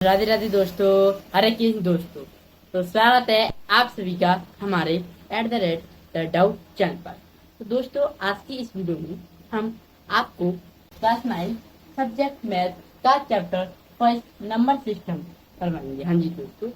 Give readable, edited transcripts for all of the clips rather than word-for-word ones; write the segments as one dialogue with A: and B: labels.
A: राधे राधे दोस्तों, हरे कृष्ण दोस्तों। तो स्वागत है आप सभी का हमारे @द डाउट चैनल पर। तो दोस्तों, आज की इस वीडियो में हम आपको क्लास 9 सब्जेक्ट मैथ का चैप्टर फर्स्ट नंबर सिस्टम करवाएंगे। हाँ जी दोस्तों,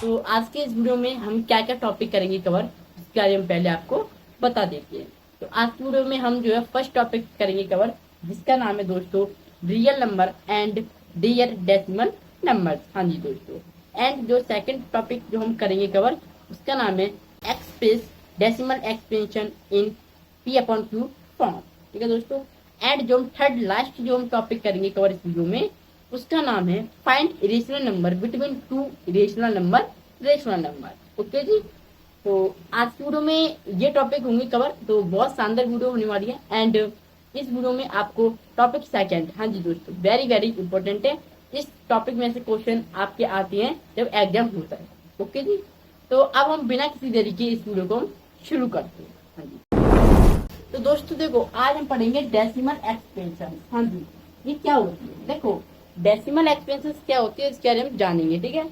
A: तो आज के इस वीडियो में हम क्या क्या टॉपिक करेंगे कवर, इसके बारे में पहले आपको बता देते हैं। तो आज की वीडियो में हम जो है फर्स्ट टॉपिक करेंगे कवर, जिसका नाम है दोस्तों real number and real decimal number. हाँ जी दोस्तों, एंड जो सेकंड टॉपिक जो हम करेंगे कवर, उसका नाम है express decimal expansion in P/Q form. ठीक है दोस्तों, एंड जो हम थर्ड लास्ट जो हम टॉपिक करेंगे कवर इस वीडियो में, उसका नाम है find irrational number between two irrational number rational number. Okay ji, तो आज की वीडियो में ये टॉपिक होंगे कवर। तो बहुत शानदार वीडियो होने वाली है। एंड इस वीडियो में आपको टॉपिक सेकंड, हाँ जी दोस्तों, वेरी वेरी इंपॉर्टेंट है। इस टॉपिक में से क्वेश्चन आपके आते हैं जब एग्जाम होता है। ओके जी, तो अब हम बिना किसी देरी के इस वीडियो को हम शुरू करते हैं। हाँ जी, तो दोस्तों देखो, आज हम पढ़ेंगे डेसिमल एक्सपेंशन। हाँ जी, ये क्या होती है? देखो, डेसिमल एक्सपेंशन क्या होती है इसके बारे में जानेंगे। ठीक है,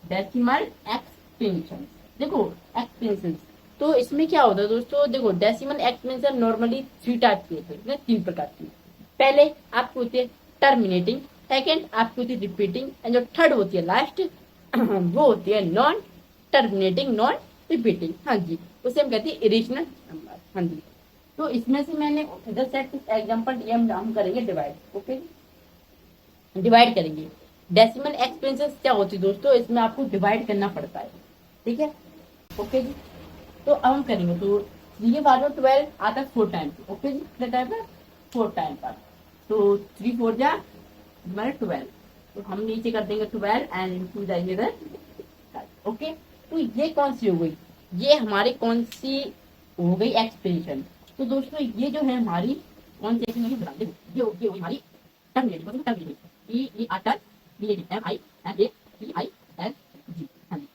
A: डेसिमल एक्सपेंशन, देखो एक्सपेंशन, तो इसमें क्या होता है दोस्तों? देखो, डेसिमल एक्सपेंशन नॉर्मली 3 टाइप के होते हैं, 3 प्रकार की। पहले आपको होती है टर्मिनेटिंग, सेकेंड आपकी होती है रिपीटिंग, एंड जो थर्ड होती है लास्ट वो होती है नॉन टर्मिनेटिंग नॉन रिपीटिंग। हाँ जी, उसे हम कहते हैं इरेशनल नंबर। हाँ जी, तो इसमें से मैंने इधर सेट कुछ एग्जांपल दिए, हम करेंगे डिवाइड। ओके, डिवाइड करेंगे। डेसिमल एक्सपेंशन क्या होती है दोस्तों? इसमें आपको डिवाइड करना पड़ता है। ठीक है, ओके जी, तो अब हम करेंगे। तो 3/12 आता है 4 टाइम। ओके जी, कितने टाइम पर? 4 टाइम पर। तो 3 4 जा हमारे 12, तो हम नीचे कर देंगे 12 एंड 2 जाएंगे इधर। ओके, तो ये कौन सी हो गई? ये हमारी कौन सी हो गई एक्सप्रेशन? तो दोस्तों, ये जो है हमारी कौन सी एक्सप्रेशन बता दे, ये होगी हमारी टर्मिनेटिंग।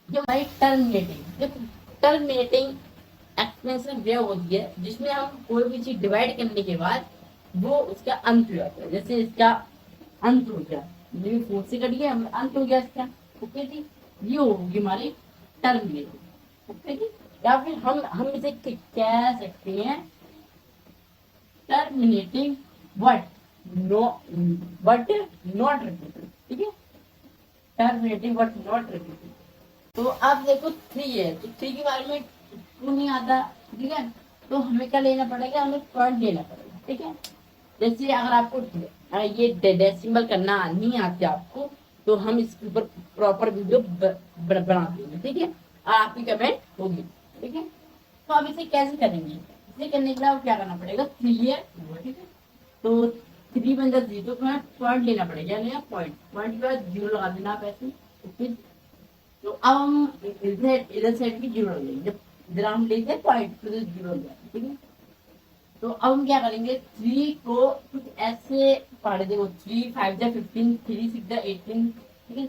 A: ये हमारी टर्मिनेटिंग। टर्मिनेटिंग एक्सप्रेशन वे होती है जिसमें हम कोई भी चीज डिवाइड करने के बाद वो उसका अंत हो जाता है। जैसे इसका अंत हो गया, ये 4 से कट गया, अंत हो गया इसका। ओके जी, ये होगी हमारी टर्मिनेटिंग। ओके जी, या फिर हम इसे कह सकते हैं terminating but no but not repeated. ठीक है, टर्मिनेटिंग बट नॉट रिपीटेड। तो अब देखो 3 है, तो 3 के बारे में क्यों नहीं आता? ठीक है, तो हमें क्या लेना पड़ेगा? हमें पॉइंट लेना पड़ेगा। ठीक है, जैसे अगर आपको ये डेसिमल करना नहीं आते आपको, तो हम इसके ऊपर प्रॉपर वीडियो बना देंगे। ठीक है, और आपकी कमेंट होगी। ठीक है, तो अब इसे कैसे करेंगे? इसे करने के लिए आपको क्या करना पड़ेगा? 3 है। ठीक है, तो 3 बन जाती, तो पॉइंट लेना पड़ेगा। लेना पॉइंट, पॉइंट के बाद 0 लगा देना आप ऐसे। ओके, तो अब हम इधर साइड की 0 लेंगे। जब इधर हम लेते हैं पॉइंट, तो 0 हो जाएगा। ठीक है, तो अब हम क्या करेंगे? 3 को कुछ ऐसे पढ़ देखो, 3 5 जा 15, 3 6 जा 18। ठीक है,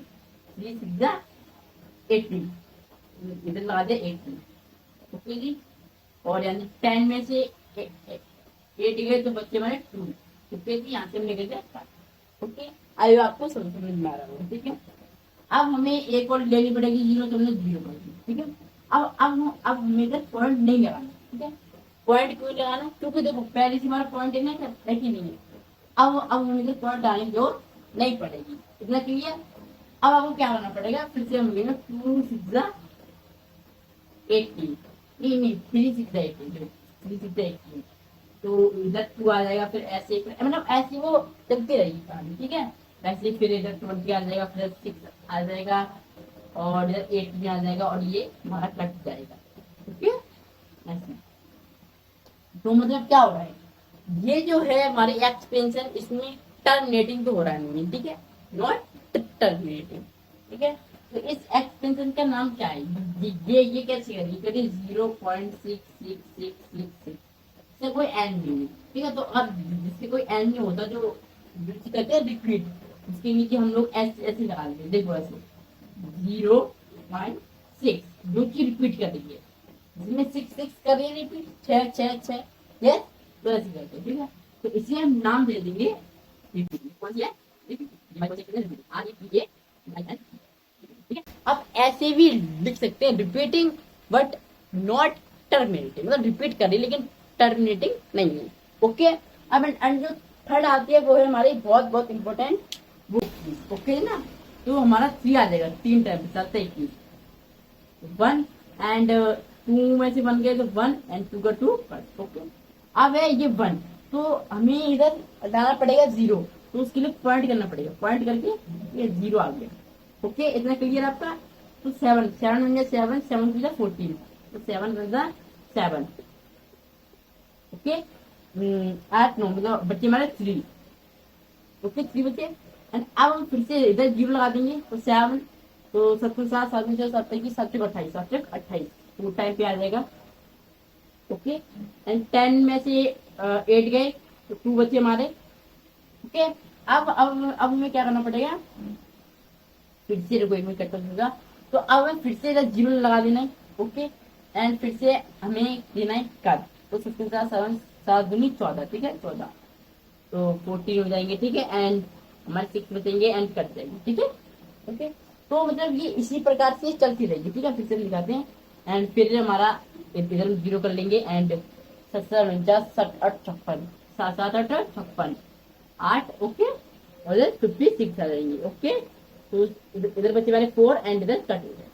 A: 3 6 जा 18, इधर लगा दिया 18। ओके जी, और यानी 10 में से 8 गए तो बच्चे हमारे 2। ओके जी, यहाँ से हमने कर दिया 5। ओके, आयो आपको समझ में आ रहा होगा। ठीक है, अब हमें एक और लेनी पड़ेगी 0, तो हमने 0 कर दी। ठीक है, अब हमें इधर पॉइंट नहीं लगाना। ठीक है, पॉइंट क्यों लगाना? क्योंकि देखो पहले से हमारा पॉइंट है कि नहीं है। अब हमें पॉइंट डालने की जरूरत नहीं पड़ेगी। इतना क्लियर? अब आपको क्या करना पड़ेगा? फिर से हम लेंगे 2 6 जा 18, नहीं 3 6 जा 18, 3 6 जा 18, तो इधर 2 आ जाएगा। फिर ऐसे मतलब ऐसे वो चलती रहेगी कहानी। ठीक है, वैसे फिर इधर 20 आ जाएगा, फिर 6 आ जाएगा, और इधर 8 भी आ जाएगा, और ये हमारा कट जाएगा। ठीक है, ऐसे। तो मतलब क्या हो रहा है? ये जो है हमारे एक्सपेंशन, इसमें टर्मिनेटिंग तो हो रहा है नहीं। ठीक है, नॉट टर्मिनेटिंग। ठीक है, तो इस एक्सपेंशन का नाम क्या है? ये कैसे करिए? 0.6666, इससे कोई एंड नहीं है। ठीक है, तो अब जिससे कोई एंड नहीं होता, जो कहते हैं रिपीट, इसके नीचे हम लोग ऐसे ऐसे लगा देंगे। देखो ऐसे 0.6, जो की रिपीट कर रही है, जिसमें 6 6 कर रही है रिपीट, 6 6 6, यस, तो ऐसे करते हैं। ठीक है, तो इसे हम नाम दे देंगे रिपीट। कौन सी है? रिपीट। ठीक है। आप ऐसे भी लिख सकते हैं रिपीटिंग बट नॉट टर्मिनेटिंग, मतलब रिपीट कर रही लेकिन टर्मिनेटिंग नहीं है। ओके, अब एंड जो थर्ड आती है वो है हमारी बहुत बहुत इंपॉर्टेंट वो। ओके ना, तो हमारा 3 आ जाएगा, 3 टाइम चलते ही 1 एंड 2 में से 1 गए तो 1 एंड 2 का 2। ओके, अब है ये 1, तो हमें इधर लाना पड़ेगा 0, तो उसके लिए पॉइंट करना पड़ेगा, पॉइंट करके ये 0 आ गया। ओके, इतना क्लियर आपका। तो 7 7 बन गया 7 7 बन 14, तो 7 बन गया 7। ओके, 8 9 मतलब बच्चे हमारे 3। ओके, 3 बच्चे एंड अब हम फिर से इधर 0 लगा देंगे, तो 7, तो 7 7 7 7 की 7 28 7 28, तो टाइम पे आ जाएगा। ओके, एंड 10 में से 8 गए तो 2 बचे हमारे। ओके, अब हमें क्या करना पड़ेगा, फिर से रुको एक मिनट कट होगा, तो अब हमें फिर से इधर 0 लगा देना है। ओके, एंड फिर से हमें देना है कट, तो 7 7 दूनी 14, ठीक है 14, तो 14 हो जाएंगे। ठीक है, एंड हमारे 6 बचेंगे एंड कट जाएंगे। ठीक है, ओके, तो मतलब ये इसी प्रकार से चलती रहेगी। ठीक है, फिर से लिखाते हैं एंड फिर हमारा इधर 0 कर लेंगे एंड 7 7 49 7 8 56 7 7 8 56 8। ओके, और इधर 56 आ जाएंगे। ओके, तो इधर बचे हमारे 4 एंड इधर कट हो जाए।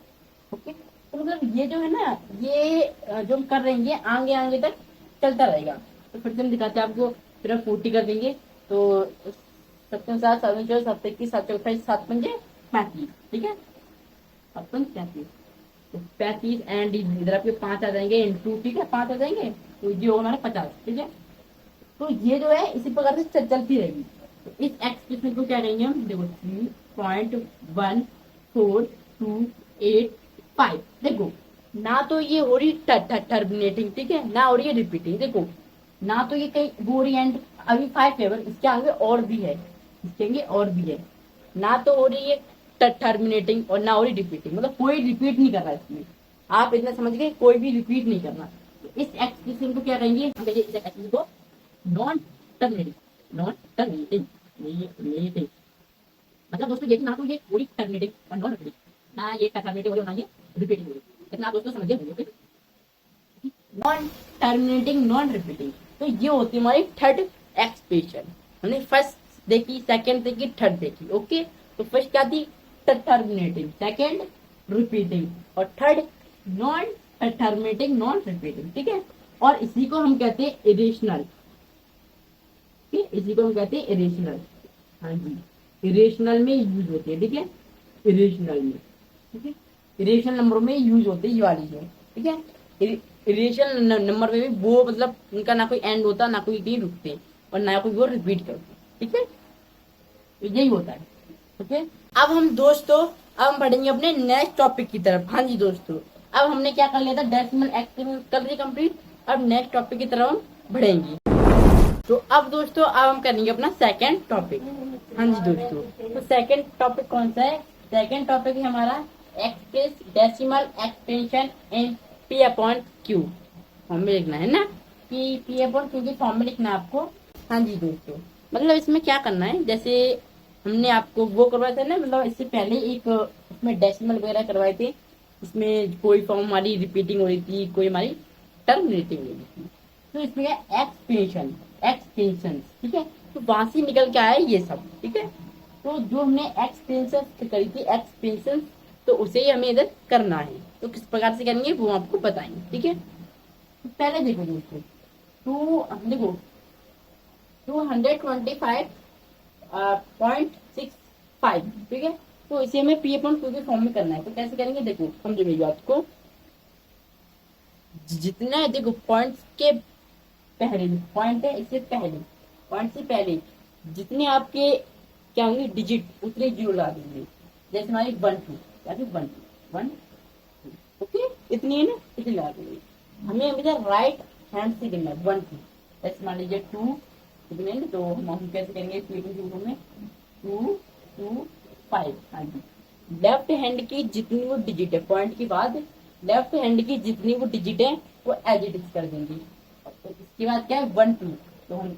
A: ओके, तो मतलब ये जो है ना, ये जो हम कर रहे हैं ये आगे आगे तक चलता रहेगा। तो फिर से हम दिखाते हैं आपको, फिर हम 40 कर देंगे, तो 7 7 7 4 7 21 7 28 7 पंजे 35। ठीक है, 7 पंज 35, तो 35 एंड इधर आपके 5 आ जाएंगे इंटू, ठीक है 5 आ जाएंगे, तो ये होगा हमारा 50। ठीक है, तो ये जो है इसी प्रकार से चलती रहेगी। तो इस एक्सप्रेशन को क्या कहेंगे हम, देखो 3.1428 देखो, ना तो ये हो रही टर्मिनेटिंग, ठीक है, ना हो रही है रिपीटिंग। देखो, ना तो ये कहीं हो रही एंड अभी 5 है, इसके आगे और भी है, इसके आगे और भी है, ना तो हो रही है टर्मिनेटिंग और ना हो रही रिपीटिंग, मतलब कोई रिपीट नहीं कर रहा है इसमें। आप इतना समझ गए, कोई भी रिपीट नहीं करना। तो इस एक्सप्रेशन को क्या कहेंगे, इस एक्सप्रेशन को non terminating, non terminating terminating, मतलब दोस्तों ये ना तो ये पूरी टर्मिनेटिंग और नॉन रिपीटिंग, ना ये टर्मिनेटिंग हो रही ना ये रिपीटिंग हो रही, इतना आप दोस्तों समझ गए। नॉन टर्मिनेटिंग नॉन रिपीटिंग, तो ये होती है हमारी थर्ड एक्सप्रेशन। हमने फर्स्ट देखी, सेकंड देखी, थर्ड देखी। ओके, तो फर्स्ट क्या थी, टर्मिनेटिंग, सेकंड रिपीटिंग, और third non terminating non repeating. ठीक है, और इसी को हम कहते हैं इरेशनल, इसी को हम कहते हैं इरेशनल। हाँ जी, इरेशनल में यूज होती है। ठीक है, इरेशनल में, ठीक है, इरेशनल नंबर में यूज होती है ये वाली है। ठीक है, इरेशनल नंबर में भी वो मतलब उनका ना कोई एंड होता, ना कोई कहीं रुकते और ना कोई वो रिपीट करते। ठीक है, तो यही होता है। ओके, अब हम दोस्तों अब हम बढ़ेंगे अपने नेक्स्ट टॉपिक की तरफ। हाँ जी दोस्तों, अब हमने क्या कर लिया था, डेसिमल एक्सपेरिमेंट कर लिया कंप्लीट, अब नेक्स्ट टॉपिक की तरफ हम बढ़ेंगे। तो अब दोस्तों अब हम करेंगे अपना सेकंड टॉपिक। हाँ जी दोस्तों, तो सेकंड टॉपिक कौन सा है, सेकंड टॉपिक है हमारा express decimal expansion in P upon Q. Form में लिखना है ना, कि पी अपॉन क्यू की फॉर्म में लिखना है आपको। हाँ जी दोस्तों, मतलब इसमें क्या करना है, जैसे हमने आपको वो करवाया था ना, मतलब इससे पहले एक इसमें डेसिमल वगैरह करवाए थे, इसमें कोई फॉर्म हमारी रिपीटिंग हो रही थी, कोई हमारी टर्मिनेटिंग हो रही थी। तो इसमें एक्सपेंशन एक्सपेंशन, ठीक है, तो वहां से निकल के आया ये सब। ठीक है, तो जो हमने एक्सपेंशन करी थी एक्सपेंशन, तो उसे ही हमें इधर करना है। तो किस प्रकार से करेंगे वो आपको बताएंगे। ठीक है, तो पहले देखो दोस्तों, देखो 225.65, ठीक है, तो इसे हमें पी अपॉन क्यू के फॉर्म में करना है। तो कैसे करेंगे, देखो समझो मेरी बात को, जितना देखो पॉइंट के पहले पॉइंट है, इससे पहले पॉइंट से पहले जितने आपके क्या होंगे डिजिट, उतने 0 लगा देंगे। जैसे हमारी 1 2 या फिर 1 2 1 2, ओके, इतनी है ना, इतनी लगा देंगे। हमें हमेशा राइट हैंड से गिनना है 1 2, जैसे मान लीजिए 2 कितने हैं, तो हम कैसे करेंगे में 2 2 5। हाँ जी, लेफ्ट हैंड की जितनी वो डिजिट है पॉइंट के बाद, लेफ्ट हैंड की जितनी वो डिजिट है वो एज इट इज कर देंगे। तो इसके बाद क्या है 1 2, तो हम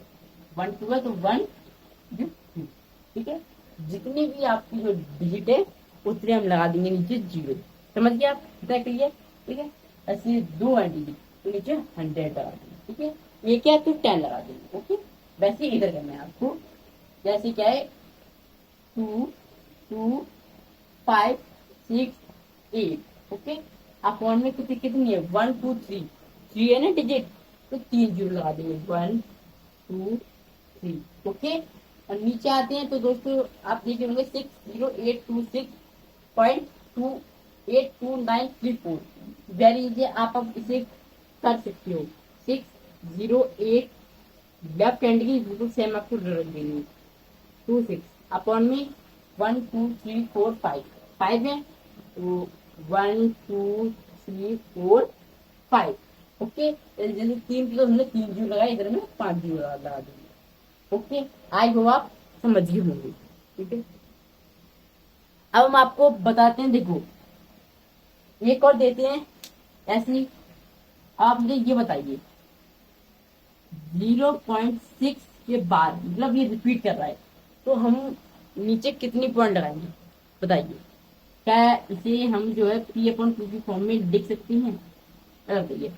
A: 1 2 है तो 1 2, ठीक है, जितनी भी आपकी जो डिजिट है उतने हम लगा देंगे नीचे 0। समझ गए आप? कितना क्लियर? ठीक है, ऐसे 2 100 तो नीचे 100 लगा देंगे। ठीक है, ये क्या है तो 10 लगा देंगे। ओके, वैसे इधर करना है आपको। जैसे क्या है 2 2 5 6 8। ओके, अपॉन में कितनी है 1 2 3 3 है ना डिजिट, तो 3 जीरो लगा देंगे 1 2 3। ओके, और नीचे आते हैं तो दोस्तों आप देखे होंगे 60826.28294। वेरी इजी, आप अब इसे कर सकते हो। 608 लेफ्ट हैंड की बिल्कुल सेम आपको रख देनी है। 26 अपॉन में 1 2 3 4 5 5 है तो 1 2 3 4 5। ओके, जैसे 3 किलो हमने 3 जीरो लगाया, इधर में 5 जीरो लगा देंगे। ओके, आई होप आप समझ गए होंगे। ठीक है, अब हम आपको बताते हैं, देखो एक और देते हैं ऐसी। आप मुझे ये बताइए 0.6 के बाद मतलब ये रिपीट कर रहा है तो हम नीचे कितनी पॉइंट लगाएंगे बताइए? क्या इसे हम जो है P/2 की फॉर्म में लिख सकते हैं? बताइए,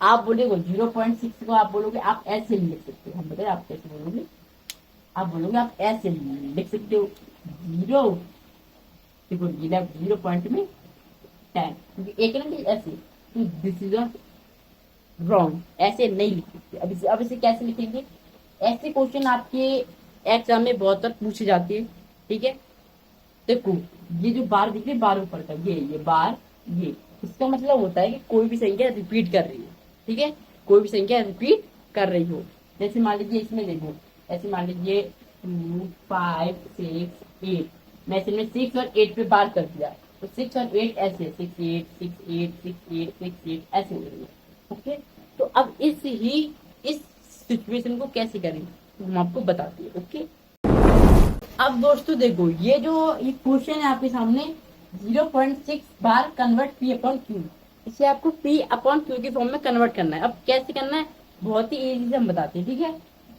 A: आप बोलेगे 0.6 को आप बोलोगे आप ऐसे नहीं लिख सकते, हम बताए आप कैसे बोलोगे? आप बोलोगे आप ऐसे लिख सकते हो 0, देखो 0 पॉइंट में 10, क्योंकि एक ना ऐसे, तो दिस इज रॉन्ग, ऐसे नहीं लिख सकते। अब इसे कैसे लिखेंगे? ऐसे क्वेश्चन आपके एग्जाम में बहुत बार पूछे जाते हैं। ठीक है, देखो ये जो बार दिख रही है, बार ऊपर का ये बार, ये इसका मतलब होता है कि कोई भी संख्या रिपीट कर रही है। ठीक है, कोई भी संख्या रिपीट कर रही हो। जैसे मान लीजिए इसमें देखो, ऐसे मान लीजिए 2 5 6 8, मैं इसमें 6 और 8 पे बार कर दिया तो 6 और 8 ऐसे 6 8 6 8 6 8 6 8 ऐसे हो रही है। ओके, तो अब इस सिचुएशन को कैसे करें तो हम आपको बताते हैं। ओके, अब दोस्तों देखो ये क्वेश्चन है आपके सामने 0.6 बार कन्वर्ट P/Q, इसे आपको P/Q की फॉर्म में कन्वर्ट करना है। अब कैसे करना है बहुत ही इजी से हम बताते हैं। ठीक है,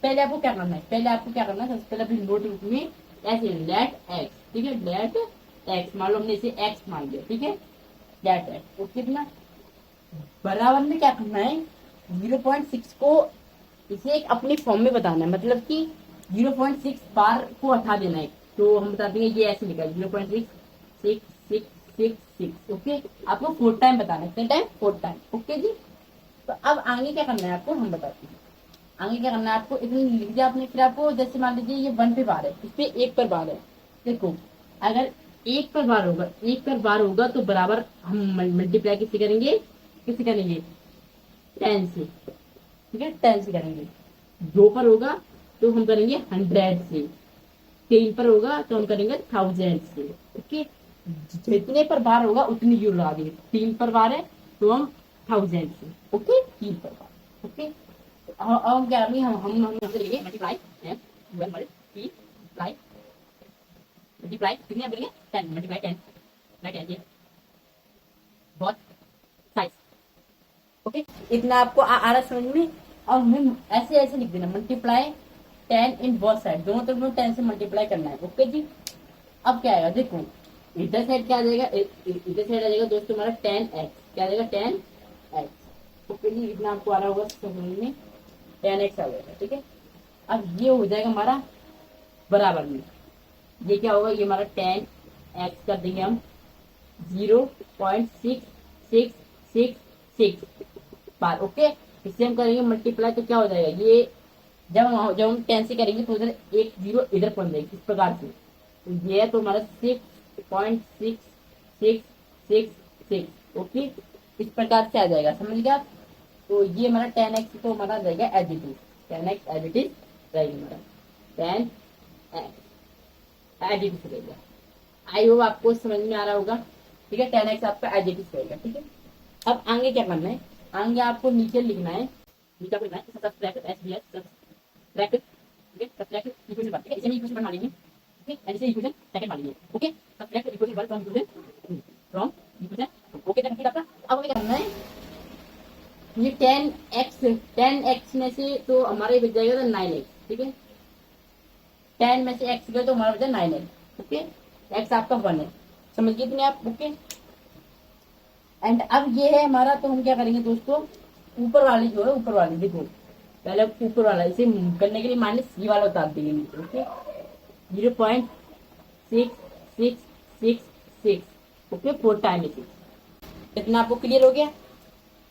A: पहले आपको क्या करना है, सबसे पहले अपनी नोटबुक में ऐसे लेट एक्स, ठीक है लेट एक्स मान लो, हमने इसे एक्स मान लिया। ठीक है, लेट एक्स, तो कितना बराबर में क्या करना है 0.6 को इसे एक अपनी फॉर्म में बताना है, मतलब कि 0.6 बार को हटा देना है। तो हम बता देंगे ये ऐसे लिखा है 0.66666। ओके, आपको 4 टाइम बताना है, कितने टाइम 4 टाइम। ओके जी, तो अब आगे क्या करना है आपको हम बताते हैं। आगे क्या करना है आपको, इतनी लिख दिया आपने, फिर आपको जैसे मान लीजिए ये 1 पे बार है, इस पे 1 पर बार है। देखो अगर 1 पर बार होगा तो बराबर हम मल्टीप्लाई किससे करेंगे 10 से। ठीक है, 10 से करेंगे। 2 पर होगा तो हम करेंगे 100 से। 3 पर होगा तो हम करेंगे 1000 से। ओके, जितने पर बार होगा उतनी यूरो लगा देंगे। 3 पर बार है तो हम 1000 से। ओके, 3 पर बार। ओके, अब हम क्या करेंगे, हम करेंगे मल्टीप्लाई मल्टीप्लाई कितने आप करेंगे 10 मल्टीप्लाई 10 बहुत साइज। ओके, इतना आपको आ रहा समझ में। अब हमें ऐसे लिख देना मल्टीप्लाई 10 इन बोथ साइड, दोनों तरफ में 10 से मल्टीप्लाई करना है। ओके जी, अब क्या आएगा देखो इधर साइड क्या आ जाएगा, इधर साइड आ जाएगा दोस्तों हमारा 10x, क्या आ जाएगा 10x। ओके जी, इतना आपको आ रहा होगा समझ में, 10x आ जाएगा। ठीक है, अब ये हो जाएगा हमारा बराबर में, ये क्या होगा, ये हमारा 10x कर देंगे हम 0.6666 बार। ओके, इससे हम करेंगे मल्टीप्लाई तो क्या हो जाएगा, ये जब हम 10 से करेंगे तो उधर एक जीरो इधर पहुंच जाएगी इस प्रकार से। तो ये है तो हमारा 6.6666। ओके, इस प्रकार से आ जाएगा, समझ गया? तो ये हमारा 10x तो हमारा रहेगा as it is, 10x as it is रहेगा हमारा 10x एज इट इज रहेगा। आई होप आपको समझ में आ रहा होगा। ठीक है, 10x आपका एज इट इज रहेगा। ठीक है, अब आगे क्या करना है, आगे आपको नीचे लिखना है, नीचे आपको लिखना है सब्ट्रैक्ट SBS ब्रैकेट। ठीक है, सब्ट्रैक्ट इक्वेशन बात, ठीक है, इसे हम इक्वेशन मान लेंगे। ठीक है, एंड इसे इक्वेशन सेकंड मान लेंगे। Okay, subtract equation 1 from equation. Okay, तो आपका अब हमें करना है ये 10x में से तो हमारा बच जाएगा 9x। ठीक है, 10 में से x गए तो हमारा बचा 9x। ओके, x आपका 1 है, समझ गए इतने आप? ओके। एंड अब ये है हमारा, तो हम क्या करेंगे दोस्तों, ऊपर वाली जो है, ऊपर वाली देखो, पहले ऊपर वाला इसे करने के लिए माइनस ये वाला उतार देंगे। ओके, 0.6666, ओके, 4 टाइम इतना आपको क्लियर हो गया।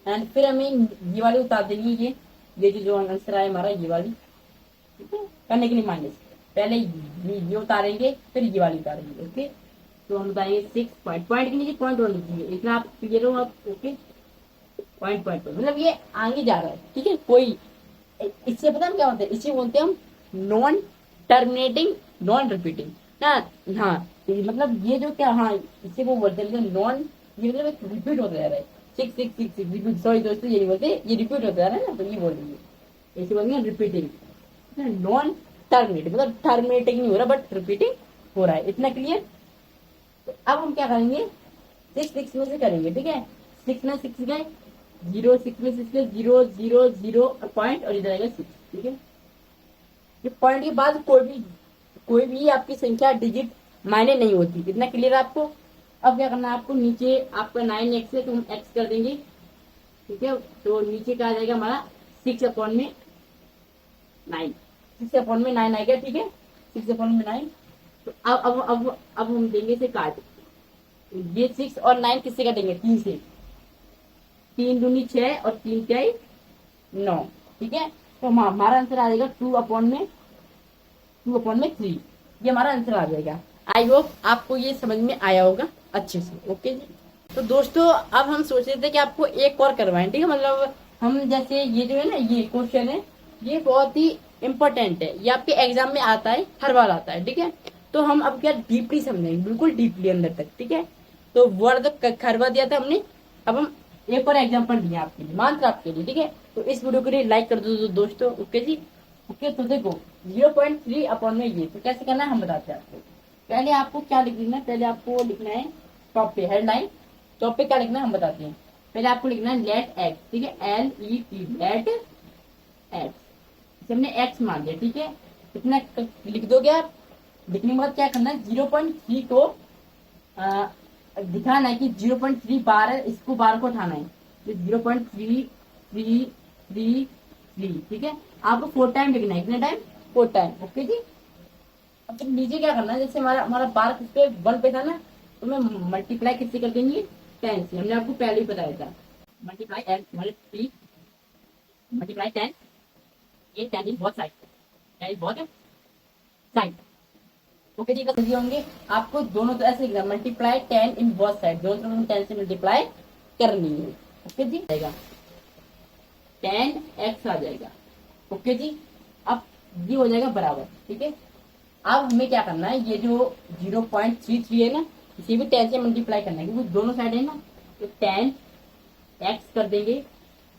A: एंड फिर हमें ये वाली उतार देंगे, ये जो आंसर आया हमारा ये वाली, ठीक है, करने के लिए माइनस, पहले ये उतारेंगे फिर ये वाली उतारेंगे। ओके, तो हम बताएंगे 6 पॉइंट, पॉइंट के नीचे पॉइंट होना चाहिए, इतना आप क्लियर हो आप? ओके, पॉइंट पॉइंट मतलब ये आगे जा रहा है, ठीक है। कोई इससे पता हम क्या होता है, इसे बोलते हैं हम नॉन टर्मिनेटिंग नॉन रिपीटिंग ना। हाँ, मतलब ये जो क्या, हाँ इसे वो बोलते हैं नॉन, ये मतलब रिपीट होता जा रहा है, 666 रिपीट, सॉरी दोस्तों ये नहीं बोलते, ये रिपीट होता जा रहा है ना, तो ये बोलेंगे, इसे बोलेंगे रिपीटिंग। नॉन टर्मिनेटिंग मतलब टर्मिनेटिंग नहीं हो रहा बट रिपीटिंग हो रहा है, इतना क्लियर। तो अब हम क्या करेंगे, 6 में से करेंगे, ठीक है, 6 में 6 गए, 6 में 6 गए, 0 पॉइंट और इधर आएगा 6, ठीक है। ये पॉइंट के बाद कोई भी आपकी संख्या डिजिट मायने नहीं होती, इतना क्लियर है आपको? अब क्या करना है आपको, नीचे आपका 9x है तो हम x कर देंगे, ठीक है, तो नीचे क्या आ जाएगा हमारा 6/9, 6/9 आएगा, ठीक है, 6/9। तो अब हम देंगे इसे काट, ये 6 और 9 किससे काटेंगे, 3 से, 3 दूनी 6 और 3 क्या 9, ठीक है। तो हमारा आंसर आ जाएगा 2/3, ये हमारा आंसर आ जाएगा। आई होप आपको ये समझ में आया होगा अच्छे से। ओके जी, तो दोस्तों अब हम सोच रहे थे कि आपको एक और करवाएं, ठीक है, मतलब हम जैसे ये जो है ना, ये क्वेश्चन है, ये बहुत ही इम्पोर्टेंट है, ये आपके एग्जाम में आता है, हर बार आता है, ठीक है। तो हम अब क्या डीपली समझेंगे, बिल्कुल डीपली अंदर तक, ठीक है। तो वर्ड करवा दिया था हमने, अब हम एक और एग्जाम्पल दिया आपके लिए, मात्र आपके लिए, ठीक है। तो इस वीडियो के लिए लाइक कर दो दोस्तों। ओके जी, ओके। तो देखो 0.3 में ये तो कैसे करना है हम बताते हैं आपको। पहले आपको क्या लिखना है, पहले आपको लिखना है टॉप पे हेडलाइन, टॉप पे क्या लिखना है हम बताते हैं। पहले आपको लिखना है लेट एक्स, ठीक है, LET, लेट एक्स, हमने एक्स मान दिया, ठीक है, इतना लिख दोगे आप। लिखने के बाद क्या करना है, 0.3 को दिखाना है कि 0.3 बार है, इसको बार को उठाना है, तो 0.3333, ठीक है। आपको 4 टाइम लिखना है, कितने टाइम, 4 टाइम। ओके जी, अब तो नीचे क्या करना है, जैसे हमारा बार किस पे 1 पे था ना, तो मैं मल्टीप्लाई किससे कर देंगे, 10 से, हमने आपको पहले ही बताया था, मल्टीप्लाई मल्टीप्लाई 10, ये 10 is both side, 10 is both side. Okay ji, कर दिए होंगे आपको दोनों तरह से, मल्टीप्लाई 10 इन बोथ साइड, दोनों तरफ 10 से मल्टीप्लाई करनी है। ओके जी, आएगा 10x आ जाएगा। ओके जी, अब ये हो जाएगा बराबर, ठीक है। अब हमें क्या करना है, ये जो 0.33 है ना, इसे भी 10 से मल्टीप्लाई करना है, क्योंकि दोनों साइड है ना, तो 10x कर देंगे,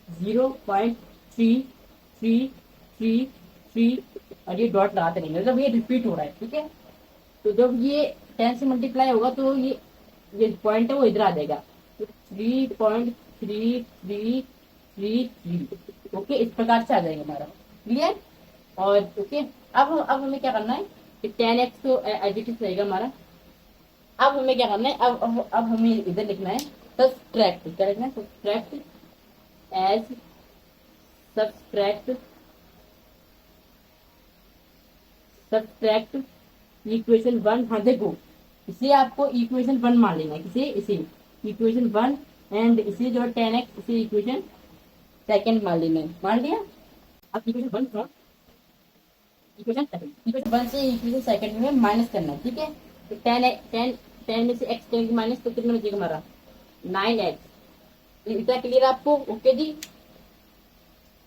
A: 0.3333 और ये डॉट लगाते रहेंगे, मतलब ये रिपीट हो रहा है, ठीक है। तो जब ये 10 से मल्टीप्लाई होगा तो ये पॉइंट है वो इधर आ जाएगा, तो 3.3333, ओके, इस प्रकार से आ जाएगा हमारा, क्लियर। और ओके, अब हमें क्या करना है, 10x तो एडिटिव रहेगा हमारा। अब हमें क्या करना है, अब हमें इधर लिखना है सब्सट्रैक्ट, क्या लिखना है, सब्सट्रैक्ट एज, सब्सट्रैक्ट इक्वेशन 1। हाँ देखो, इसे आपको इक्वेशन 1 मान लेना है, किसे, इसे इक्वेशन 1, एंड इसे जो 10x इसे इक्वेशन सेकंड मान लेना है, मान लिया। अब equation 1 from equation second, equation 1 से इक्वेशन सेकंड में माइनस करना है, ठीक है। तो 10 में से x करेंगे माइनस, तो कितना बचेगा हमारा 9x, इतना क्लियर आपको? ओके जी,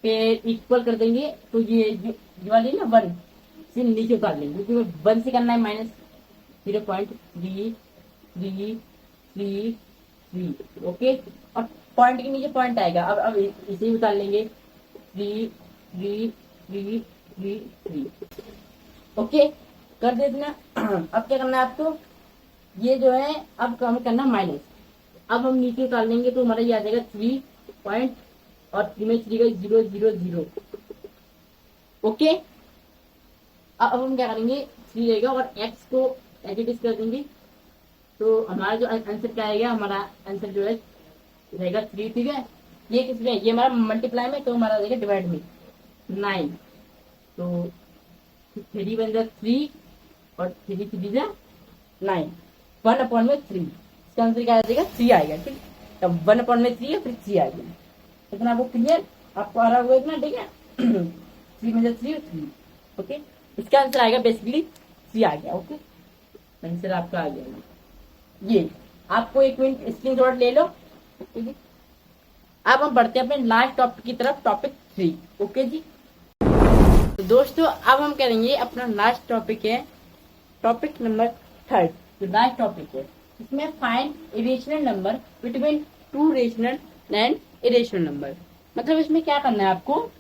A: फिर इक्वल कर देंगे, तो ये वाली ना 1 से नीचे उतार लेंगे, क्योंकि 1 से करना है माइनस, 0.3333, ओके। और पॉइंट के नीचे पॉइंट आएगा, अब इसे ही उतार लेंगे, 3333, ओके, कर दे देना। अब क्या करना है आपको, ये जो है अब हमें करना माइनस, अब हम नीचे उतार लेंगे तो हमारा ये आ जाएगा 3 पॉइंट, और 3 में 3 का 000, ओके। अब हम क्या करेंगे, 3 रहेगा और x को एडिट कर देंगे, तो हमारा जो आंसर क्या आएगा, हमारा आंसर जो है रहेगा 3, ठीक है। ये किस में, ये हमारा मल्टीप्लाई में, तो हमारा रहेगा डिवाइड में 9। तो 3 बन जाए 3 और 3 3 जा 9, 1/3। इसका आंसर क्या आ जाएगा, 3 आएगा, ठीक। तब 1/3 है, फिर 3 आएगा। इतना आपको क्लियर, आपको आ रहा होगा इतना, ठीक है। 3 में 3 और 3, ओके। इसका आंसर आएगा बेसिकली 3 आ गया, ओके। आंसर आपका आ गया ये। आपको 1 मिनट स्क्रीनशॉट ले लो, ओके जी। अब हम बढ़ते हैं अपने लास्ट टॉपिक की तरफ, टॉपिक 3, ओके जी। तो दोस्तों अब हम करेंगे अपना लास्ट टॉपिक है, टॉपिक नंबर 3, जो लास्ट टॉपिक है। इसमें find irrational number between 2 rational and irrational number. मतलब इसमें क्या करना है आपको,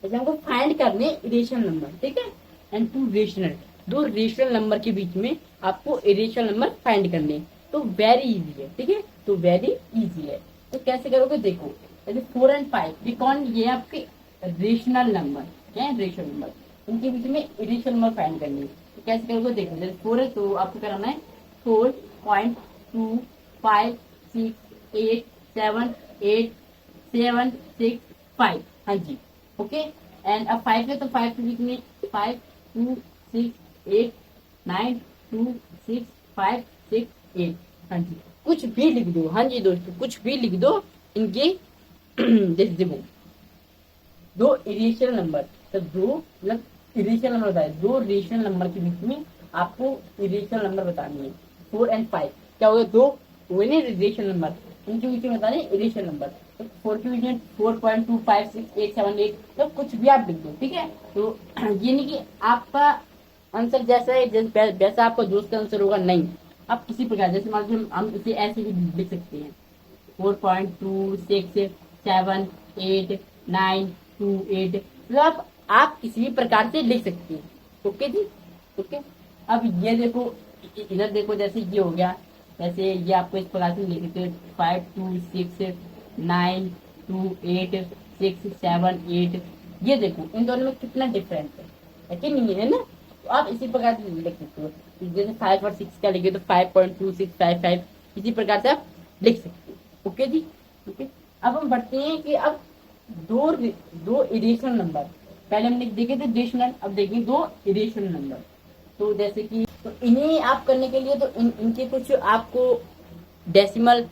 A: जैसे हमको फाइंड करने इरेशनल नंबर, ठीक है, एंड 2 रेशनल, 2 रेशनल नंबर के बीच में आपको इरेशनल नंबर फाइंड करने। तो वेरी इजी है, ठीक है, तो वेरी इजी है। तो कैसे करोगे, देखो जैसे 4 और 5 ये कौन, ये आपके रेशनल नंबर, क्या है, रेशनल नंबर, इनके बीच में इरेशनल नंबर फाइंड करनी है। तो कैसे करोगे, देखो जैसे 4 है तो आपको करना है 4.25687786 हाँ जी, ओके। एंड अब 5 है तो 5 के बीच में 5 2 6 8 9 2 6 5 6 8 हाँ जी, कुछ भी लिख दो, हाँ जी दोस्तों, कुछ भी लिख दो इनके। जैसे देखो 2 इरेशनल नंबर, तो 2 मतलब इरेशनल नंबर बताए, 2 रेशनल नंबर के बीच में आपको इरेशनल नंबर बतानी है। 4 और 5 क्या हो गया, 2 रेशनल नंबर, इनके बीच में बताने इरेशनल नंबर। तो 4 के बीच में 4.256878 तो कुछ भी आप लिख दो, ठीक है। तो ये नहीं कि आपका आंसर जैसा है वैसा आपका दोस्त का आंसर होगा, नहीं। आप किसी प्रकार, जैसे मान लीजिए हम इसे ऐसे भी लिख सकते हैं 4.267892 मतलब आप किसी भी प्रकार से लिख सकते हैं, ओके जी, ओके। अब ये देखो, इधर देखो, जैसे ये हो गया, जैसे ये आपको इस प्रकार से लिख सकते हो 526928678। ये देखो इन दोनों में कितना डिफरेंस है कि नहीं है ना। तो आप इसी प्रकार से लिख सकते हो, जैसे 5 और 6 का लिखे तो 5.2655 इसी प्रकार से आप लिख सकते हो, ओके जी, ओके। अब हम बढ़ते हैं कि अब दो इरेशनल नंबर, पहले हमने देखे थे रेशनल, अब देखेंगे 2 इरेशनल नंबर। तो जैसे कि तो इन्हें आप करने के लिए तो इनके कुछ आपको डेसिमल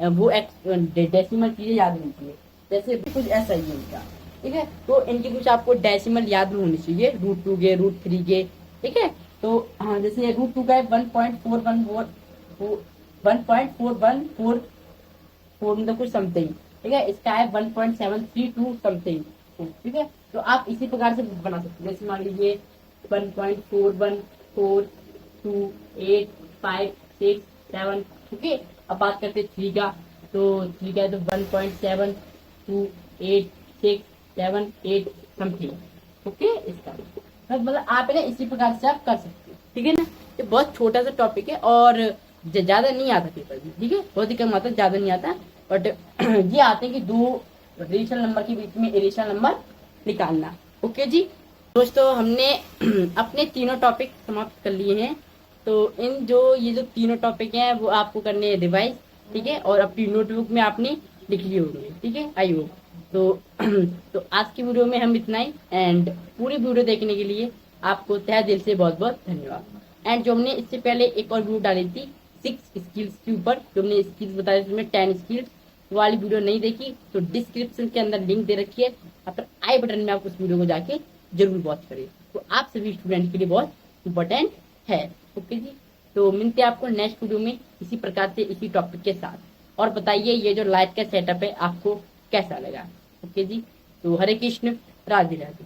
A: डेसिमल चीजें याद होनी चाहिए। जैसे कुछ ऐसा ही है इनका, ठीक है। तो इनके कुछ आपको डेसिमल याद होनी चाहिए, √2 के, √3 के, ठीक है। तो हाँ, जैसे √2 का है 1.4144 मतलब कुछ समथिंग, ठीक है। इसका है 1.732 समथिंग, ठीक है। तो आप इसी प्रकार से बना सकते हैं, जैसे मान लीजिए 1.41428567, ओके। अब बात करते हैं 3 का, तो 3 का है तो 1.728678 समथिंग, ओके। इसका मतलब आप ना इसी प्रकार से आप कर सकते हैं, ठीक है ना। ये बहुत छोटा सा टॉपिक है और ज्यादा नहीं आता पेपर में, ठीक है, बहुत ही कम आता, ज्यादा नहीं आता। बट ये आते हैं कि 2 रेशनल नंबर के बीच में इरेशनल नंबर निकालना, ओके जी। दोस्तों हमने अपने तीनों टॉपिक समाप्त कर लिए हैं। तो ये जो तीनों टॉपिक हैं वो आपको करने हैं रिवाइज, ठीक है, और अपनी नोटबुक में आपने लिख लिए होंगे, ठीक है, आई होप। तो तो आज की वीडियो में हम इतना ही, एंड पूरी वीडियो देखने के लिए आपको तहे दिल से बहुत बहुत धन्यवाद। एंड जो हमने इससे पहले एक और वीडियो डाली थी 6 स्किल्स के ऊपर, जो हमने स्किल्स बताई उसमें 10 स्किल्स वाली वीडियो नहीं देखी तो डिस्क्रिप्शन के अंदर लिंक दे रखी है, अपने आई बटन में आप उस वीडियो को जाके जरूर वॉच करें। तो आप सभी स्टूडेंट के लिए बहुत इंपॉर्टेंट है, ओके जी। तो मिलते हैं आपको नेक्स्ट वीडियो में इसी प्रकार से इसी टॉपिक के साथ। और बताइए ये जो लाइट का सेटअप है आपको कैसा लगा, ओके जी। तो हरे कृष्ण, राधे राधे।